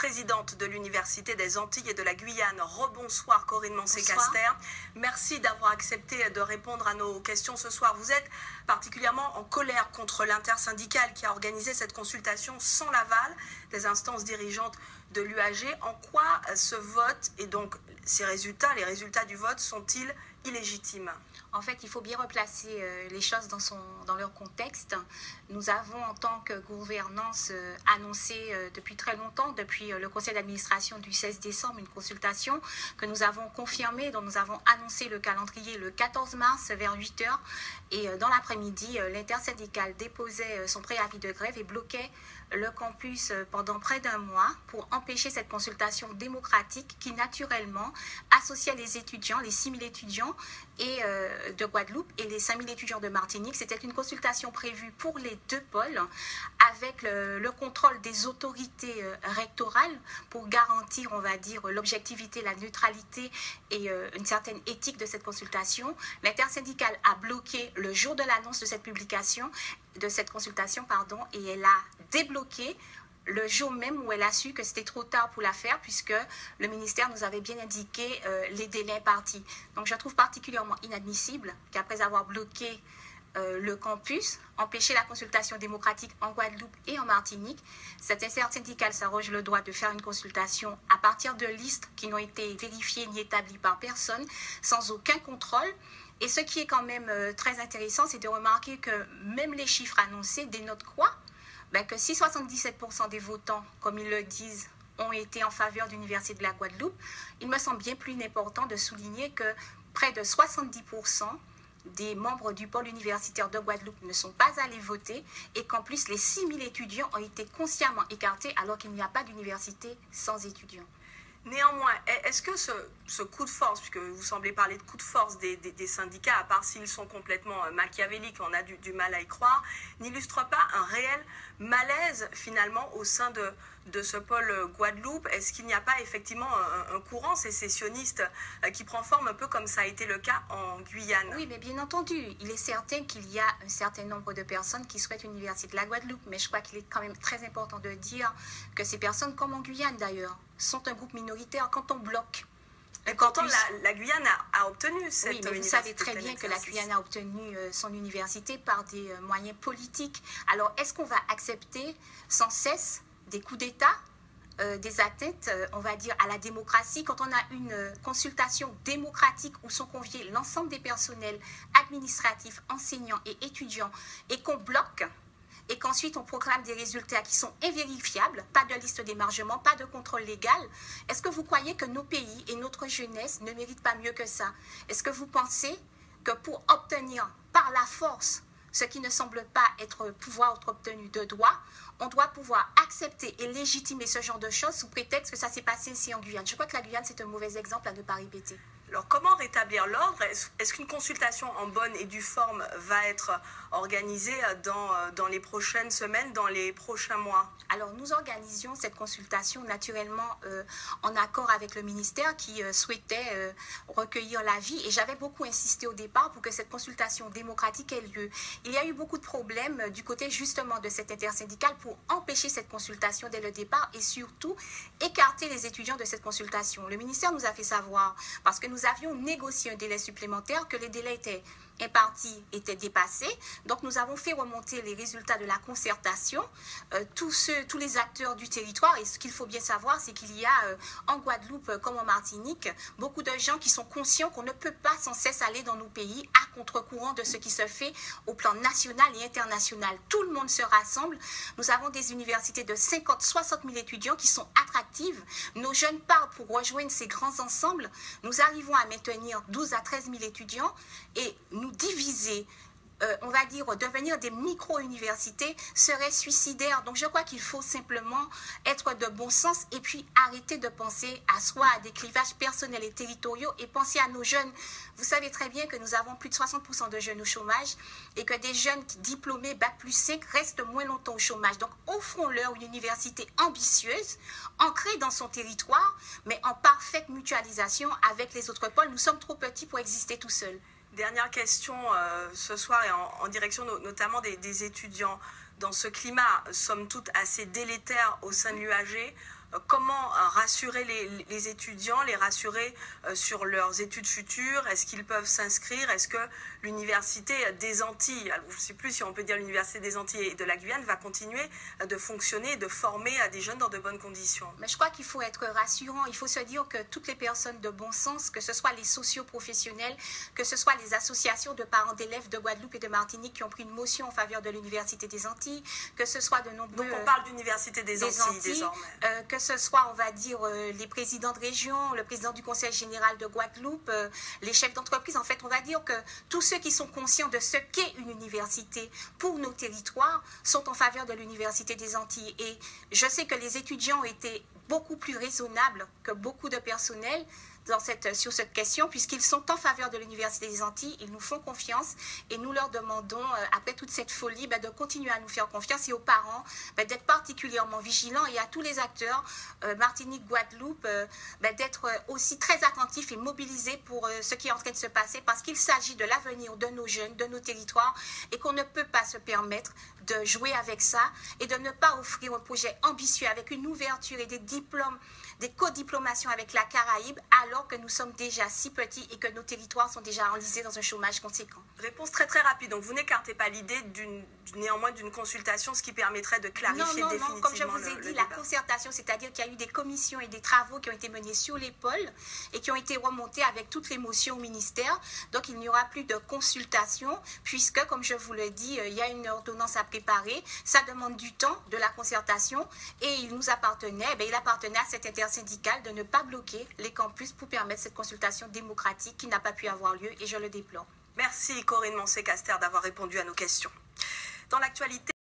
présidente de l'Université des Antilles et de la Guyane. Rebonsoir Corinne Mancé-Caster. Merci d'avoir accepté de répondre à nos questions ce soir. Vous êtes particulièrement en colère contre l'intersyndicale qui a organisé cette consultation sans l'aval des instances dirigeantes de l'UAG. En quoi ce vote et donc ces résultats, les résultats du vote, sont-ils illégitimes ? En fait, il faut bien replacer les choses dans leur contexte. Nous avons, en tant que gouvernance, annoncé depuis très longtemps, depuis le conseil d'administration du 16 décembre, une consultation que nous avons confirmée, dont nous avons annoncé le calendrier le 14 mars vers 8 h. Et dans l'après-midi, l'intersyndicale déposait son préavis de grève et bloquait le campus pendant près d'un mois pour empêcher cette consultation démocratique qui, naturellement, associait les étudiants, les 6 000 étudiants de Guadeloupe et les 5 000 étudiants de Martinique. C'était une consultation prévue pour les deux pôles avec le contrôle des autorités rectorales pour garantir, on va dire, l'objectivité, la neutralité et une certaine éthique de cette consultation. L'intersyndicale a bloqué le jour de l'annonce de cette publication, de cette consultation, et elle a débloqué le jour même où elle a su que c'était trop tard pour la faire, puisque le ministère nous avait bien indiqué les délais impartis. Donc je trouve particulièrement inadmissible qu'après avoir bloqué le campus, empêcher la consultation démocratique en Guadeloupe et en Martinique, cette intersyndicale s'arroge le droit de faire une consultation à partir de listes qui n'ont été vérifiées ni établies par personne, sans aucun contrôle. Et ce qui est quand même très intéressant, c'est de remarquer que même les chiffres annoncés dénotent quoi ? Que si 77% des votants, comme ils le disent, ont été en faveur de l'Université de la Guadeloupe, il me semble bien plus important de souligner que près de 70% des membres du pôle universitaire de Guadeloupe ne sont pas allés voter et qu'en plus les 6 000 étudiants ont été consciemment écartés alors qu'il n'y a pas d'université sans étudiants. Néanmoins, est-ce que ce coup de force, puisque vous semblez parler de coup de force des syndicats, à part s'ils sont complètement machiavéliques, on a du mal à y croire, n'illustre pas un réel malaise finalement au sein de ce pôle Guadeloupe? Est-ce qu'il n'y a pas effectivement un courant sécessionniste qui prend forme un peu comme ça a été le cas en Guyane? Oui, mais bien entendu, il est certain qu'il y a un certain nombre de personnes qui souhaitent l'Université de la Guadeloupe, mais je crois qu'il est quand même très important de dire que ces personnes, comme en Guyane d'ailleurs, sont un groupe minoritaire quand on bloque. Et pourtant, la Guyane a obtenu cette université. Oui, mais vous savez très bien que la Guyane a obtenu son université par des moyens politiques. Alors, est-ce qu'on va accepter sans cesse des coups d'État, des atteintes, on va dire, à la démocratie, quand on a une consultation démocratique où sont conviés l'ensemble des personnels administratifs, enseignants et étudiants, et qu'on bloque et qu'ensuite on proclame des résultats qui sont invérifiables, pas de liste d'émargement, pas de contrôle légal? Est-ce que vous croyez que nos pays et notre jeunesse ne méritent pas mieux que ça? Est-ce que vous pensez que pour obtenir par la force ce qui ne semble pas pouvoir être obtenu de droit, on doit pouvoir accepter et légitimer ce genre de choses sous prétexte que ça s'est passé ici en Guyane? Je crois que la Guyane, c'est un mauvais exemple à ne pas répéter. Alors, comment rétablir l'ordre? Est-ce qu'une consultation en bonne et due forme va être organisée dans les prochaines semaines, dans les prochains mois? Alors, nous organisions cette consultation naturellement en accord avec le ministère qui souhaitait recueillir l'avis. Et j'avais beaucoup insisté au départ pour que cette consultation démocratique ait lieu. Il y a eu beaucoup de problèmes du côté justement de cette intersyndicale pour empêcher cette consultation dès le départ et surtout écarter les étudiants de cette consultation. Le ministère nous a fait savoir, parce que nous avions négocié un délai supplémentaire, que les délais étaient dépassés. Donc, nous avons fait remonter les résultats de la concertation, tous les acteurs du territoire. Et ce qu'il faut bien savoir, c'est qu'il y a en Guadeloupe comme en Martinique, beaucoup de gens qui sont conscients qu'on ne peut pas sans cesse aller dans nos pays à contre-courant de ce qui se fait au plan national et international. Tout le monde se rassemble. Nous avons des universités de 50, 60 000 étudiants qui sont attractives. Nos jeunes partent pour rejoindre ces grands ensembles. Nous arrivons à maintenir 12 à 13 000 étudiants et nous diviser, on va dire, devenir des micro-universités serait suicidaire. Donc, je crois qu'il faut simplement être de bon sens et puis arrêter de penser à soi, à des clivages personnels et territoriaux et penser à nos jeunes. Vous savez très bien que nous avons plus de 60% de jeunes au chômage et que des jeunes diplômés Bac+5 restent moins longtemps au chômage. Donc, offrons-leur une université ambitieuse, ancrée dans son territoire, mais en parfaite mutualisation avec les autres pôles. Nous sommes trop petits pour exister tout seuls. Dernière question ce soir et en direction notamment des étudiants. Dans ce climat, somme toute, assez délétère au sein de l'UAG, comment rassurer les étudiants, les rassurer sur leurs études futures? Est-ce qu'ils peuvent s'inscrire? Est-ce que l'Université des Antilles, alors je ne sais plus si on peut dire l'Université des Antilles et de la Guyane, va continuer de fonctionner et de former des jeunes dans de bonnes conditions? Mais je crois qu'il faut être rassurant. Il faut se dire que toutes les personnes de bon sens, que ce soit les socio-professionnels, que ce soit les associations de parents d'élèves de Guadeloupe et de Martinique qui ont pris une motion en faveur de l'Université des Antilles, que ce soit de nombreux... Donc on parle d'Université des Antilles désormais. Que ce soit, on va dire, les présidents de région, le président du Conseil général de Guadeloupe, les chefs d'entreprise. En fait, on va dire que tous ceux qui sont conscients de ce qu'est une université pour nos territoires sont en faveur de l'Université des Antilles. Et je sais que les étudiants ont été beaucoup plus raisonnables que beaucoup de personnel sur cette question, puisqu'ils sont en faveur de l'Université des Antilles, ils nous font confiance et nous leur demandons, après toute cette folie, de continuer à nous faire confiance et aux parents d'être particulièrement vigilants et à tous les acteurs, Martinique, Guadeloupe, d'être aussi très attentifs et mobilisés pour ce qui est en train de se passer, parce qu'il s'agit de l'avenir de nos jeunes, de nos territoires, et qu'on ne peut pas se permettre de jouer avec ça et de ne pas offrir un projet ambitieux avec une ouverture et des diplômes, des codiplomations avec la Caraïbe, alors que nous sommes déjà si petits et que nos territoires sont déjà enlisés dans un chômage conséquent. Réponse très très rapide. Donc vous n'écartez pas l'idée néanmoins d'une consultation, ce qui permettrait de clarifier définitivement. Non, comme je vous ai dit, la concertation, c'est-à-dire qu'il y a eu des commissions et des travaux qui ont été menés sur les pôles et qui ont été remontés avec toutes les motions au ministère. Donc il n'y aura plus de consultation puisque, comme je vous le dis, il y a une ordonnance à préparer. Ça demande du temps, de la concertation, et il appartenait à cette intersyndicale de ne pas bloquer les campus pour permettre cette consultation démocratique qui n'a pas pu avoir lieu, et je le déplore. Merci Corinne Mancé-Caster d'avoir répondu à nos questions. Dans l'actualité,